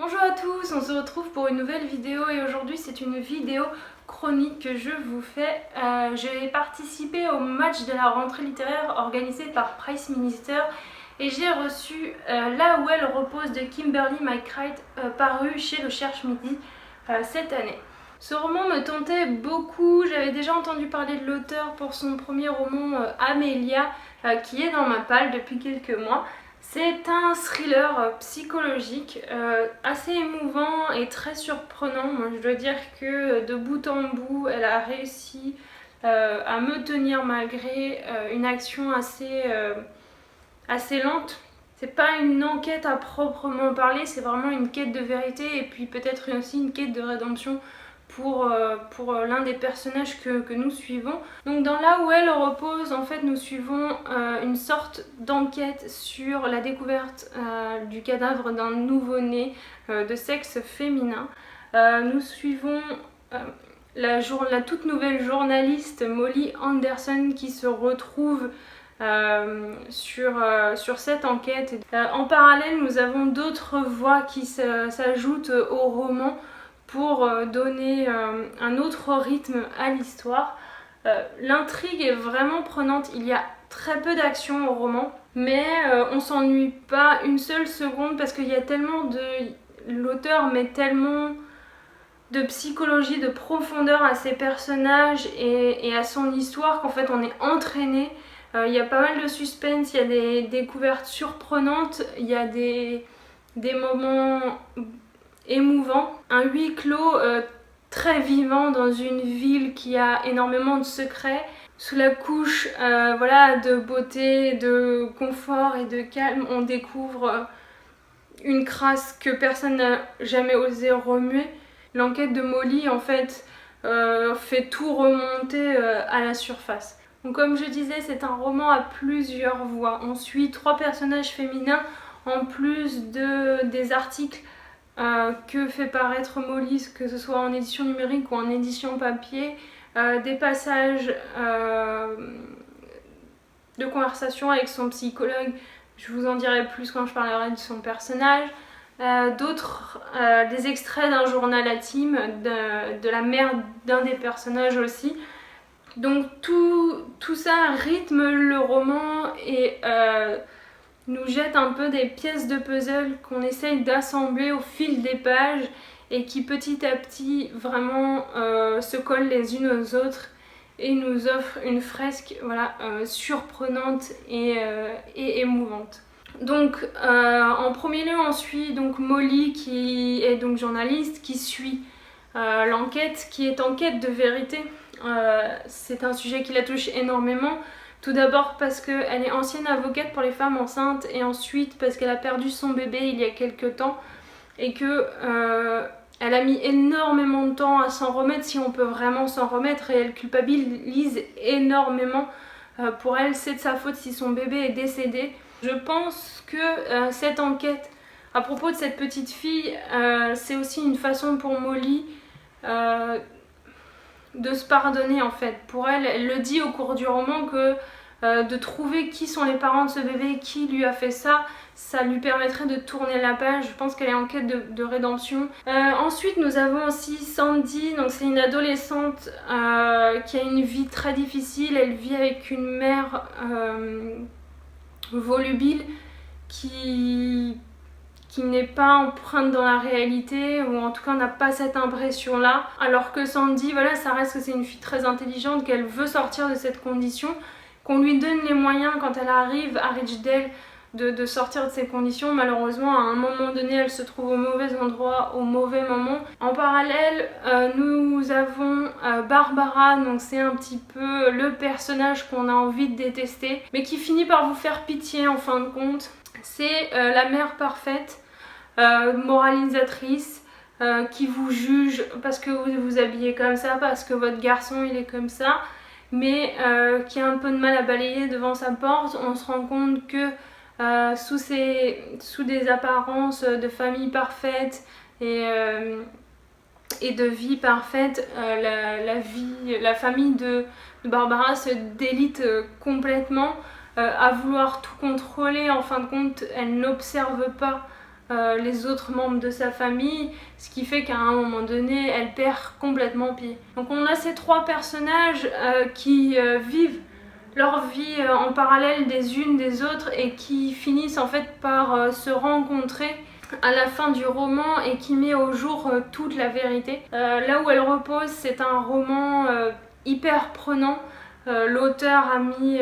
Bonjour à tous, on se retrouve pour une nouvelle vidéo et aujourd'hui c'est une vidéo chronique que je vous fais. J'ai participé au match de la rentrée littéraire organisé par Price Minister et j'ai reçu Là où elle repose de Kimberly McCreight paru chez Le Cherche Midi cette année. Ce roman me tentait beaucoup, j'avais déjà entendu parler de l'auteur pour son premier roman Amélia qui est dans ma palle depuis quelques mois. C'est un thriller psychologique assez émouvant et très surprenant. Moi, je dois dire que de bout en bout, elle a réussi à me tenir malgré une action assez lente. C'est pas une enquête à proprement parler, c'est vraiment une quête de vérité et puis peut-être aussi une quête de rédemption pour l'un des personnages que nous suivons. Donc dans Là où elle repose, en fait, nous suivons une sorte d'enquête sur la découverte du cadavre d'un nouveau-né de sexe féminin. Nous suivons la toute nouvelle journaliste Molly Anderson qui se retrouve sur cette enquête. En parallèle, nous avons d'autres voix qui s'ajoutent au roman pour donner un autre rythme à l'histoire. L'intrigue est vraiment prenante, il y a très peu d'action au roman, mais on s'ennuie pas une seule seconde parce qu'il y a tellement de... L'auteur met tellement de psychologie, de profondeur à ses personnages et à son histoire qu'en fait on est entraîné. Il y a pas mal de suspense, il y a des découvertes surprenantes, il y a des moments émouvant, un huis clos très vivant dans une ville qui a énormément de secrets. Sous la couche de beauté, de confort et de calme, on découvre une crasse que personne n'a jamais osé remuer. L'enquête de Molly en fait fait tout remonter à la surface. Donc comme je disais, c'est un roman à plusieurs voix. On suit 3 personnages féminins en plus des articles que fait paraître Molly, que ce soit en édition numérique ou en édition papier, des passages de conversation avec son psychologue, je vous en dirai plus quand je parlerai de son personnage, des extraits d'un journal intime de la mère d'un des personnages aussi. Donc tout ça rythme le roman et nous jette un peu des pièces de puzzle qu'on essaye d'assembler au fil des pages et qui petit à petit vraiment se collent les unes aux autres et nous offrent une fresque surprenante et émouvante. Donc en premier lieu on suit donc Molly qui est donc journaliste qui suit l'enquête qui est en quête de vérité. C'est un sujet qui la touche énormément. Tout d'abord parce qu'elle est ancienne avocate pour les femmes enceintes et ensuite parce qu'elle a perdu son bébé il y a quelques temps et que elle a mis énormément de temps à s'en remettre, si on peut vraiment s'en remettre, et elle culpabilise énormément. Pour elle, c'est de sa faute si son bébé est décédé. Je pense que cette enquête à propos de cette petite fille, c'est aussi une façon pour Molly de se pardonner en fait. Pour elle, elle le dit au cours du roman que de trouver qui sont les parents de ce bébé, qui lui a fait ça, ça lui permettrait de tourner la page. Je pense qu'elle est en quête de rédemption. Ensuite, nous avons aussi Sandy, donc c'est une adolescente qui a une vie très difficile. Elle vit avec une mère volubile qui n'est pas empreinte dans la réalité, ou en tout cas n'a pas cette impression là, alors que Sandy, voilà, ça reste que c'est une fille très intelligente, qu'elle veut sortir de cette condition, qu'on lui donne les moyens quand elle arrive à Richdale de sortir de ces conditions. Malheureusement, à un moment donné, elle se trouve au mauvais endroit, au mauvais moment. En parallèle, nous avons Barbara, donc c'est un petit peu le personnage qu'on a envie de détester, mais qui finit par vous faire pitié en fin de compte. C'est la mère parfaite, moralisatrice, qui vous juge parce que vous vous habillez comme ça, parce que votre garçon il est comme ça, mais qui a un peu de mal à balayer devant sa porte. On se rend compte que sous des apparences de famille parfaite et de vie parfaite, la famille de Barbara se délite complètement à vouloir tout contrôler. En fin de compte, elle n'observe pas les autres membres de sa famille, ce qui fait qu'à un moment donné, elle perd complètement pied. Donc on a ces trois personnages qui vivent leur vie en parallèle des unes des autres et qui finissent en fait par se rencontrer à la fin du roman et qui met au jour toute la vérité. Là où elle repose, c'est un roman hyper prenant. L'auteur a mis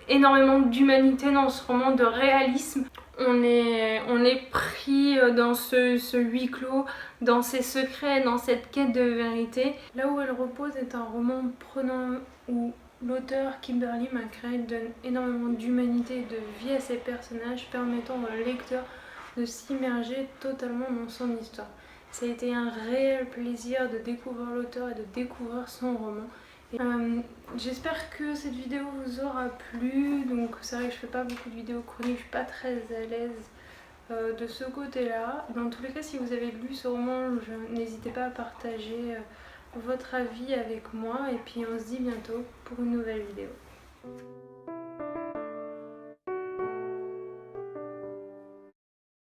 énormément d'humanité dans ce roman, de réalisme. On est pris dans ce huis clos, dans ses secrets, dans cette quête de vérité. Là où elle repose est un roman prenant où l'auteur Kimberly McRae donne énormément d'humanité et de vie à ses personnages, permettant au lecteur de s'immerger totalement dans son histoire. Ça a été un réel plaisir de découvrir l'auteur et de découvrir son roman. J'espère que cette vidéo vous aura plu. Donc c'est vrai que je fais pas beaucoup de vidéos chroniques, je suis pas très à l'aise de ce côté là. Dans tous les cas, si vous avez lu ce roman, n'hésitez pas à partager votre avis avec moi et puis on se dit bientôt pour une nouvelle vidéo.